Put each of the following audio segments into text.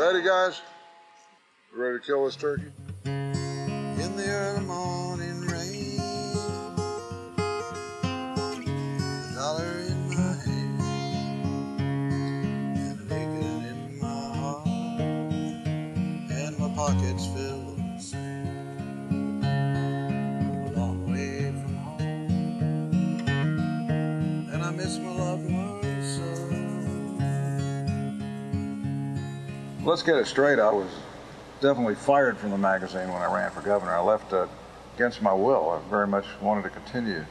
Ready, guys? Ready to kill this turkey? In the early morning rain, a dollar in my hand, and an aching in my heart, and my pockets filled with sand. A long way from home, and I miss my loved ones so. Let's get it straight. I was definitely fired from the magazine when I ran for governor. I left against my will. I very much wanted to continue.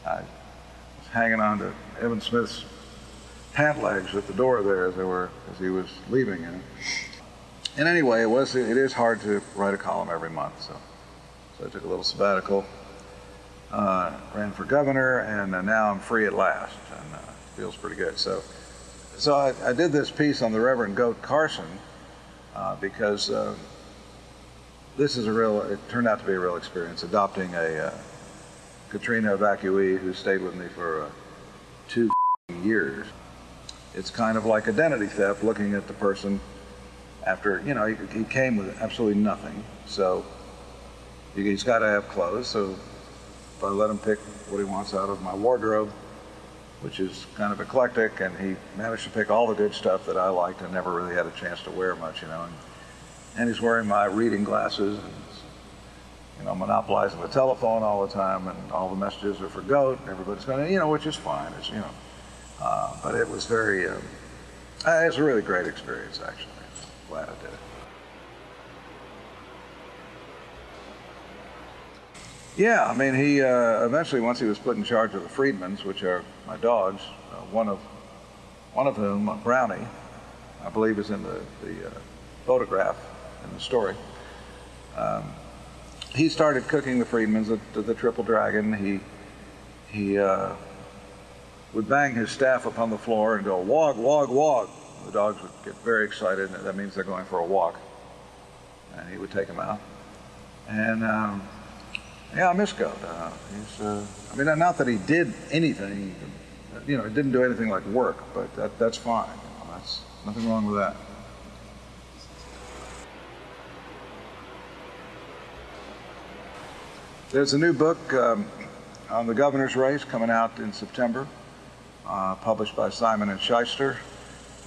I was hanging on to Evan Smith's pant legs at the door there as he was leaving. And anyway, it is hard to write a column every month, so I took a little sabbatical, ran for governor, and now I'm free at last, and it feels pretty good. So I did this piece on the Reverend Goat Carson because this is it turned out to be a real experience, adopting a Katrina evacuee who stayed with me for 2 years. It's kind of like identity theft, looking at the person after, he came with absolutely nothing. So he's got to have clothes. So if I let him pick what he wants out of my wardrobe, which is kind of eclectic, and he managed to pick all the good stuff that I liked and never really had a chance to wear much, And he's wearing my reading glasses, and monopolizing the telephone all the time, and all the messages are for Goat, and everybody's going, which is fine. It's, but it was very, it was a really great experience, actually. I'm glad I did it. Yeah, I mean, he eventually, once he was put in charge of the Friedmans, which are my dogs, one of whom, Brownie, I believe is in the photograph in the story. He started cooking the Friedmans, the Triple Dragon. He would bang his staff upon the floor and go, "Wog, wog, wog." The dogs would get very excited, and that means they're going for a walk. And he would take them out. And yeah, I miss Goat. Not that he did anything, he didn't do anything like work, but that's fine. That's nothing wrong with that. There's a new book on the governor's race coming out in September, published by Simon & Schuster,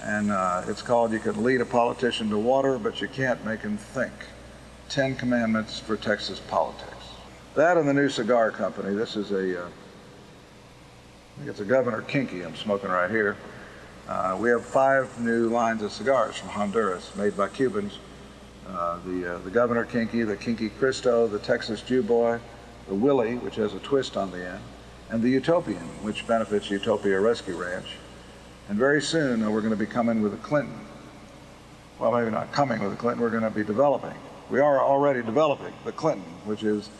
and it's called "You Can Lead a Politician to Water, but You Can't Make Him Think. 10 Commandments for Texas Politics." That and the new cigar company. This is I think it's a Governor Kinky I'm smoking right here. We have 5 new lines of cigars from Honduras made by Cubans. The Governor Kinky, the Kinky Cristo, the Texas Jew Boy, the Willie, which has a twist on the end, and the Utopian, which benefits Utopia Rescue Ranch. And very soon we're going to be coming with a Clinton. Well, maybe not coming with a Clinton, we're going to be developing. We are already developing the Clinton, which is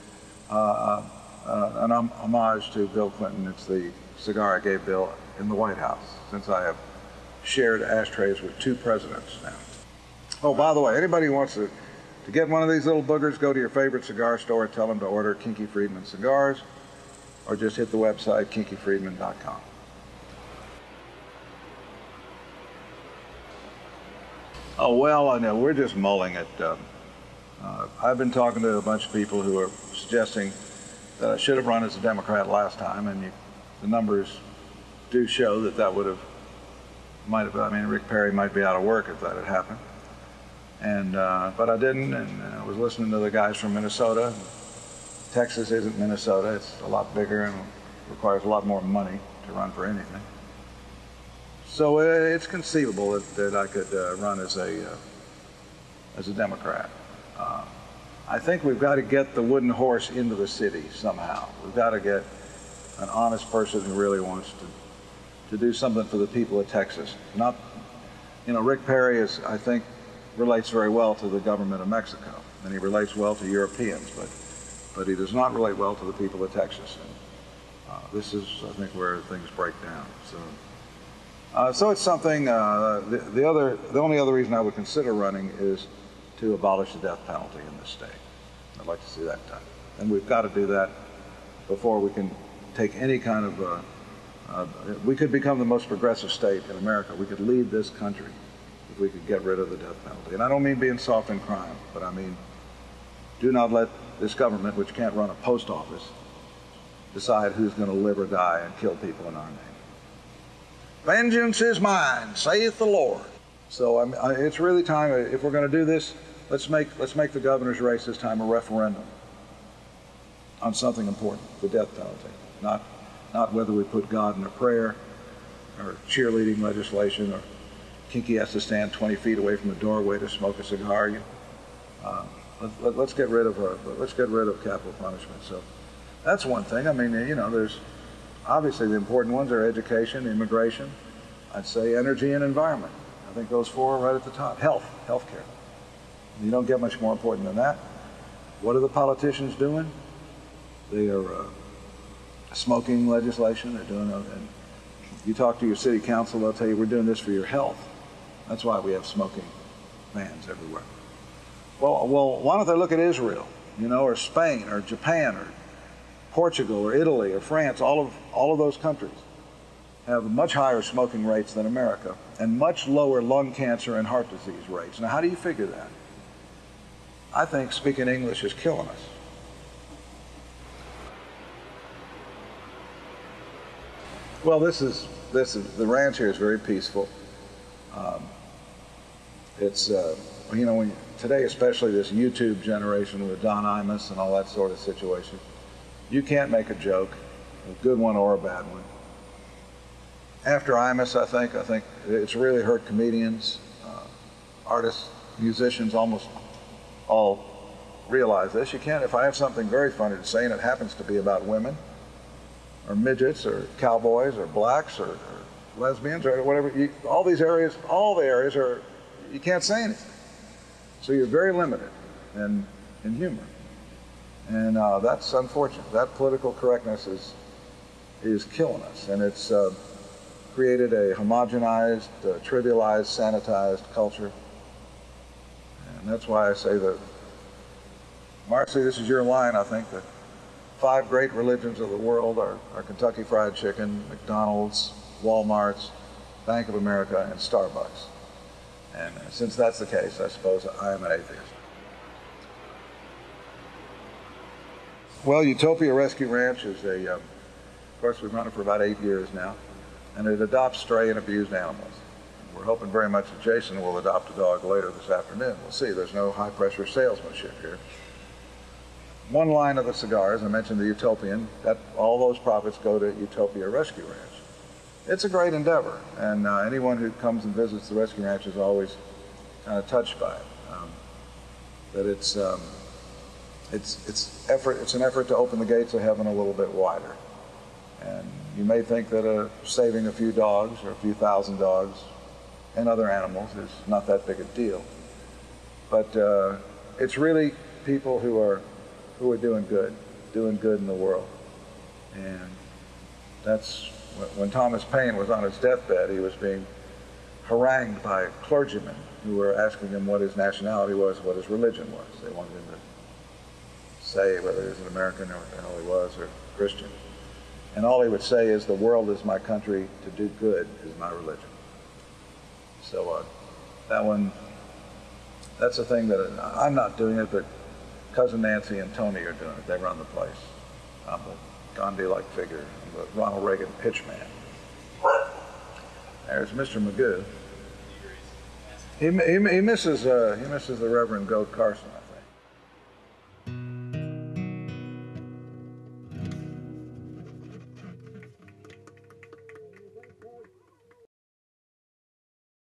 an homage to Bill Clinton. It's the cigar I gave Bill in the White House, since I have shared ashtrays with 2 presidents now. Oh, by the way, anybody who wants to get one of these little boogers, go to your favorite cigar store, tell them to order Kinky Friedman cigars, or just hit the website kinkyfriedman.com. Oh, well, I know, we're just mulling it. I've been talking to a bunch of people who are suggesting that I should have run as a Democrat last time, and the numbers do show that Rick Perry might be out of work if that had happened. But I didn't, and I was listening to the guys from Minnesota. Texas isn't Minnesota. It's a lot bigger and requires a lot more money to run for anything. So it's conceivable that I could run as a Democrat. I think we've got to get the wooden horse into the city somehow. We've got to get an honest person who really wants to do something for the people of Texas. Rick Perry I think, relates very well to the government of Mexico, and he relates well to Europeans, but he does not relate well to the people of Texas. And this is, I think, where things break down. So it's something. The only other reason I would consider running is to abolish the death penalty in this state. I'd like to see that done. And we've got to do that before we can take any kind of, we could become the most progressive state in America. We could lead this country if we could get rid of the death penalty. And I don't mean being soft in crime, but I mean, do not let this government, which can't run a post office, decide who's going to live or die and kill people in our name. Vengeance is mine, saith the Lord. So it's really time, if we're going to do this, let's make the governor's race this time a referendum on something important, the death penalty, not whether we put God in a prayer or cheerleading legislation or Kinky has to stand 20 feet away from the doorway to smoke a cigar. Let's get rid of capital punishment. So that's one thing. I mean, there's obviously the important ones are education, immigration, I'd say energy and environment. I think those four are right at the top. Healthcare. You don't get much more important than that. What are the politicians doing? They are smoking legislation. They're doing, and you talk to your city council, they'll tell you we're doing this for your health. That's why we have smoking bans everywhere. Well, why don't they look at Israel, or Spain, or Japan, or Portugal, or Italy, or France? All of those countries have much higher smoking rates than America, and much lower lung cancer and heart disease rates. Now, how do you figure that? I think speaking English is killing us. Well, the ranch here is very peaceful. Today, especially this YouTube generation with Don Imus and all that sort of situation, you can't make a joke, a good one or a bad one. After Imus, I think it's really hurt comedians, artists, musicians, almost all realize this. You can't, if I have something very funny to say and it happens to be about women, or midgets, or cowboys, or blacks, or lesbians, or whatever, all the areas are, you can't say anything. So you're very limited in humor. And that's unfortunate. That political correctness is killing us. And it's created a homogenized, trivialized, sanitized culture. And that's why I say that, Marcy, this is your line, I think, that 5 great religions of the world are Kentucky Fried Chicken, McDonald's, Walmart's, Bank of America, and Starbucks. And since that's the case, I suppose I am an atheist. Well, Utopia Rescue Ranch is of course, we've run it for about 8 years now, and it adopts stray and abused animals. We're hoping very much that Jason will adopt a dog later this afternoon. We'll see. There's no high-pressure salesmanship here. One line of the cigars, I mentioned the Utopian, all those profits go to Utopia Rescue Ranch. It's a great endeavor, and anyone who comes and visits the rescue ranch is always kind of touched by it. That it's an effort to open the gates of heaven a little bit wider. And you may think that saving a few dogs or a few thousand dogs and other animals is not that big a deal, but it's really people who are doing good in the world. And that's when Thomas Paine was on his deathbed, he was being harangued by clergymen who were asking him what his nationality was, what his religion was. They wanted him to say whether he was an American or what the hell he was, or Christian. And all he would say is, the world is my country, to do good is my religion. So that's a thing that I'm not doing it, but Cousin Nancy and Tony are doing it. They run the place. I'm the Gandhi-like figure. I'm the Ronald Reagan pitchman. There's Mr. Magoo. He misses the Reverend Goat Carson.